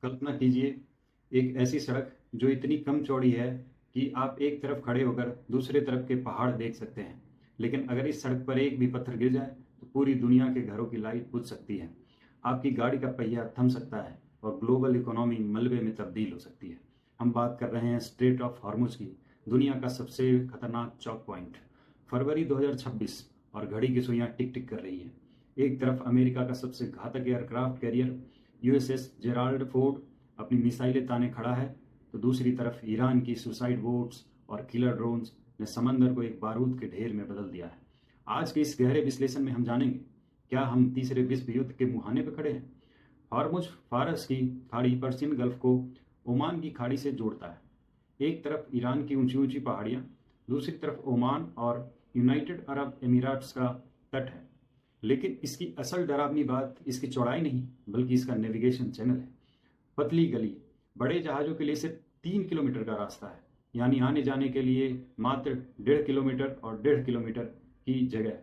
कल्पना कीजिए एक ऐसी सड़क जो इतनी कम चौड़ी है कि आप एक तरफ खड़े होकर दूसरे तरफ के पहाड़ देख सकते हैं, लेकिन अगर इस सड़क पर एक भी पत्थर गिर जाए तो पूरी दुनिया के घरों की लाइट बुझ सकती है। आपकी गाड़ी का पहिया थम सकता है और ग्लोबल इकोनॉमी मलबे में तब्दील हो सकती है। हम बात कर रहे हैं स्ट्रेट ऑफ हॉर्मुज की, दुनिया का सबसे खतरनाक चौक पॉइंट। फरवरी 2026 और घड़ी की सुइयां टिक टिक कर रही हैं। एक तरफ अमेरिका का सबसे घातक aircraft carrier USS Gerald Ford अपनी मिसाइलें ताने खड़ा है, तो दूसरी तरफ ईरान की सुसाइड बोट्स और किलर ड्रोन्स ने समंदर को एक बारूद के ढेर में बदल दिया है। आज के इस गहरे विश्लेषण में हम जानेंगे, क्या हम तीसरे विश्व युद्ध के मुहाने पर खड़े हैं? हॉर्मुज फारस की खाड़ी पर्शियन गल्फ को ओमान की खाड़ी से जोड़ता है। एक तरफ ईरान की ऊंची ऊंची पहाड़ियां, दूसरी तरफ ओमान और यूनाइटेड अरब एमिराट्स का तट है। लेकिन इसकी असल डरावनी बात इसकी चौड़ाई नहीं, बल्कि इसका नेविगेशन चैनल है। पतली गली, बड़े जहाजों के लिए सिर्फ 3 किलोमीटर का रास्ता है, यानी आने जाने के लिए मात्र 1.5 किलोमीटर और 1.5 किलोमीटर की जगह।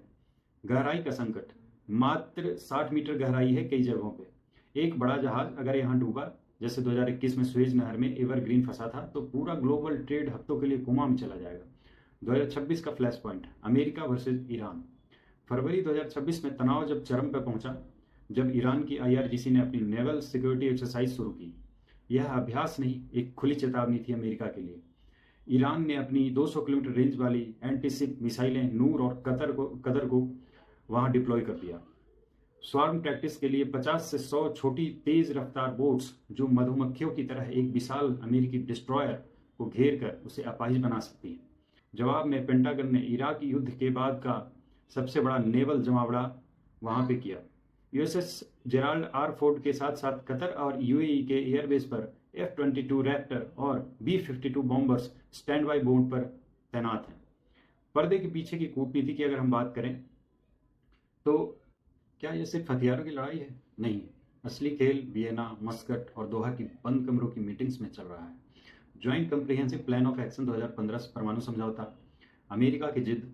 गहराई का संकट, मात्र 60 मीटर गहराई है कई जगहों पे। एक बड़ा जहाज अगर यहाँ डूबा, जैसे 2021 में स्वेज नहर में एवरग्रीन फंसा था, तो पूरा ग्लोबल ट्रेड हफ्तों के लिए कोमा में चला जाएगा। 2026 का flash point, America versus Iran. फरवरी 2026 में तनाव जब चरम पर पहुंचा, जब ईरान की आईआरजीसी ने अपनी नेवल सिक्योरिटी एक्सरसाइज शुरू की। यह अभ्यास नहीं, एक खुली चेतावनी थी अमेरिका के लिए। ईरान ने अपनी 200 किलोमीटर रेंज वाली एंटीशिप मिसाइलें नूर और कदर को वहां डिप्लॉय कर दिया। स्वार्म टैक्टिक्स के लिए 50 से 100 छोटी तेज रफ्तार बोट्स, जो मधुमक्खियों की तरह एक विशाल अमेरिकी डिस्ट्रॉयर को घेर कर उसे अपाहिज बना सकती है। जवाब में पेंटागन ने इराक युद्ध के बाद का सबसे बड़ा नेवल जमावड़ा वहां पे किया। यूएसएस जेराल्ड आर फोर्ड के साथ साथ कतर और यूएई के एयरबेस पर F-22 रैप्टर और B-52 bombers stand by board पर तैनात हैं। पर्दे के पीछे की कूटनीति की अगर हम बात करें, तो क्या यह सिर्फ हथियारों की लड़ाई है? नहीं, असली खेल वियना, मस्कट और दोहा की बंद कमरों की मीटिंग्स में चल रहा है। Joint comprehensive plan of action 2015 से परमाणु समझौता, अमेरिका की जिद,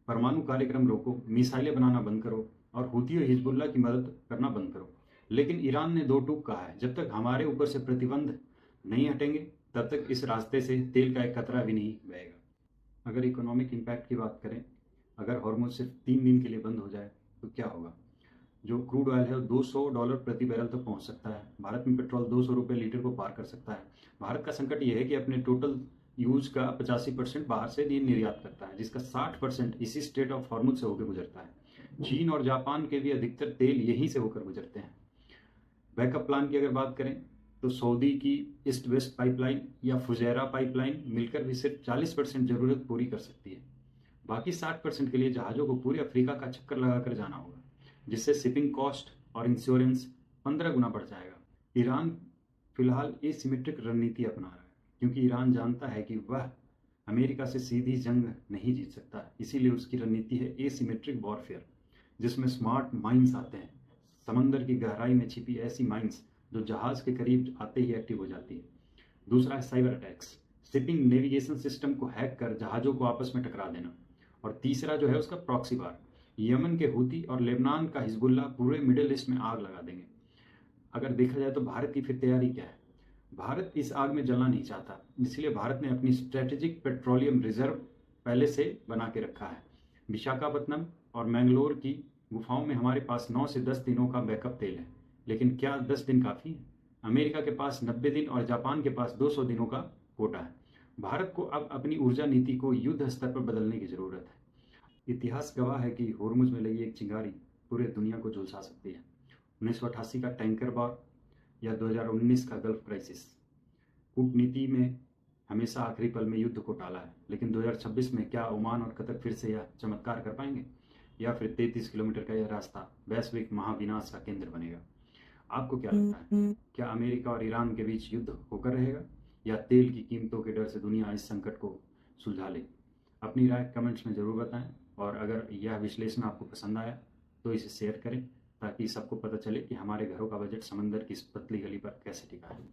परमाणु कार्यक्रम रोको, मिसाइलें बनाना बंद करो और हुती और हिजबुल्ला की मदद करना बंद करो। लेकिन ईरान ने दो टूक कहा है, जब तक हमारे ऊपर से प्रतिबंध नहीं हटेंगे तब तक इस रास्ते से तेल का एक कतरा भी नहीं बहेगा। अगर इकोनॉमिक इम्पैक्ट की बात करें, अगर हॉर्मुज सिर्फ 3 दिन के लिए बंद हो जाए तो क्या होगा? जो क्रूड ऑयल है वो $200 प्रति बैरल तक पहुंच सकता है। भारत में पेट्रोल 200 रुपये लीटर को पार कर सकता है। भारत का संकट यह है कि अपने टोटल यूज का 85% बाहर से निर्यात करता है, जिसका 60% इसी स्ट्रेट ऑफ हॉर्मुज से होकर गुजरता है। चीन और जापान के भी अधिकतर तेल यहीं से होकर गुजरते हैं। बैकअप प्लान की अगर बात करें, तो सऊदी की ईस्ट वेस्ट पाइपलाइन या फुजैरा पाइपलाइन मिलकर भी सिर्फ 40% जरूरत पूरी कर सकती है। बाकी 60% के लिए जहाजों को पूरे अफ्रीका का चक्कर लगाकर जाना होगा, जिससे शिपिंग कॉस्ट और इंश्योरेंस 15 गुना बढ़ जाएगा। ईरान फिलहाल एसिमेट्रिक रणनीति अपना रहा है, क्योंकि ईरान जानता है कि वह अमेरिका से सीधी जंग नहीं जीत सकता। इसीलिए उसकी रणनीति है एसिमेट्रिक वॉरफेयर, जिसमें स्मार्ट माइंस आते हैं। समंदर की गहराई में छिपी ऐसी माइंस जो जहाज के करीब आते ही एक्टिव हो जाती है। दूसरा है cyber attacks, shipping navigation system को हैक कर जहाजों को आपस में टकरा देना। और तीसरा जो है उसका प्रॉक्सी वार, यमन के हूती और लेबनान का हिजबुल्ला पूरे मिडिल ईस्ट में आग लगा देंगे। अगर देखा जाए तो भारत की फिर तैयारी क्या है? भारत इस आग में जलना नहीं चाहता, इसलिए भारत ने अपनी स्ट्रेटेजिक पेट्रोलियम रिजर्व पहले से बना के रखा है। विशाखापत्तनम और मैंगलोर की गुफाओं में हमारे पास 9 से 10 दिनों का बैकअप तेल है। लेकिन क्या 10 दिन काफ़ी है? अमेरिका के पास 90 दिन और जापान के पास 200 दिनों का कोटा है। भारत को अब अपनी ऊर्जा नीति को युद्ध स्तर पर बदलने की जरूरत है। इतिहास गवाह है कि होर्मुज में लगी एक चिंगारी पूरे दुनिया को झुलसा सकती है। 1988 का टैंकर वॉर या 2019 का गल्फ क्राइसिस। कूटनीति में हमेशा आखिरी पल में युद्ध को टाला है, लेकिन 2026 में क्या ओमान और कतर फिर से यह चमत्कार कर पाएंगे, या फिर 33 किलोमीटर का यह रास्ता वैश्विक महाविनाश का केंद्र बनेगा? आपको क्या लगता है, क्या अमेरिका और ईरान के बीच युद्ध होकर रहेगा, या तेल की कीमतों के डर से दुनिया इस संकट को सुलझा ले? अपनी राय कमेंट्स में जरूर बताएं, और अगर यह विश्लेषण आपको पसंद आया तो इसे शेयर करें, ताकि सबको पता चले कि हमारे घरों का बजट समंदर की इस पतली गली पर कैसे टिका है।